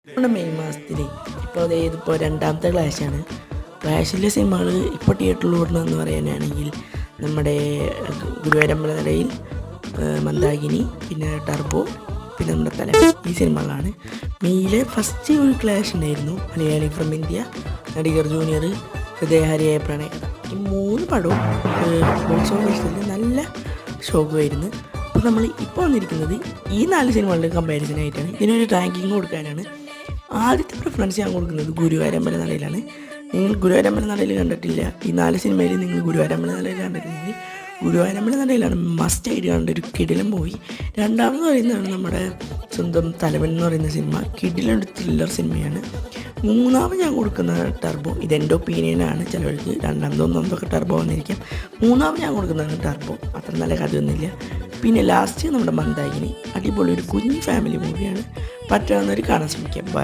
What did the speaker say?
നമ്മുടെ മെയ് മാസത്തിൽ ഇതിപ്പോൾ രണ്ടാമത്തെ ക്ലാഷാണ്. ക്ലാഷിലെ സിനിമകൾ ഇപ്പോൾ തിയേറ്ററിൽ ഓടണമെന്ന് പറയാനാണെങ്കിൽ നമ്മുടെ ഗുരുവായൂരമ്പലനടയിൽ, മന്ദാകിനി, പിന്നെ ടർബോ, പിന്നെ നമ്മുടെ തലവൻ, ഈ സിനിമകളാണ്. മെയ്യിലെ ഫസ്റ്റ് ഒരു ക്ലാഷ് ഉണ്ടായിരുന്നു. Malayali from India, Nadikar junior, ഹൃദയഹാരിയായ പ്രണയകഥ. ഈ 3 പടവും ബോക്സ് ഓഫീസിൽ നല്ല ഷോക്കുമായിരുന്നു. അപ്പോൾ നമ്മൾ ഇപ്പോൾ വന്നിരിക്കുന്നത് ഈ 4 സിനിമകളുടെ കമ്പാരിസനായിട്ടാണ്. ഇതിനൊരു റാങ്കിങ് കൊടുക്കാനാണ്. ആദ്യത്തെ പ്രിഫറൻസ് ഞാൻ കൊടുക്കുന്നത് ഗുരുവായൂരമ്പലനടയിലാണ്. നിങ്ങൾ ഗുരുവായൂരമ്പലനടയിൽ കണ്ടിട്ടില്ല, ഈ 4 സിനിമയിൽ നിങ്ങൾ ഗുരുവായൂരമ്പലനടയിൽ കണ്ടിട്ടുണ്ടെങ്കിൽ ഗുരുവായൂരമ്പലനടയിലാണ് മസ്റ്റായിട്ട് കണ്ട ഒരു കിടിലം മൂവി. രണ്ടാമത് പറയുന്നതാണ് നമ്മുടെ സ്വന്തം തലവൻ എന്ന് പറയുന്ന സിനിമ. കിടിലൊരു ത്രില്ലർ സിനിമയാണ്. മൂന്നാമത് ഞാൻ കൊടുക്കുന്ന ടർബോ. ഇതെൻ്റെ ഒപ്പീനിയനാണ്. ചിലവർക്ക് രണ്ടാമതോ ഒന്നാമതൊക്കെ ടർബോ വന്നിരിക്കാം. മൂന്നാമത് ഞാൻ കൊടുക്കുന്നതാണ് ടർബോ. അത്ര നല്ല കഥയൊന്നുമില്ല. പിന്നെ ലാസ്റ്റ് നമ്മുടെ മന്ദാകിനി. അടിപൊളി ഒരു കുഞ്ഞ് ഫാമിലി മൂവിയാണ്. പറ്റാവുന്നവർ കാണാൻ ശ്രമിക്കാം.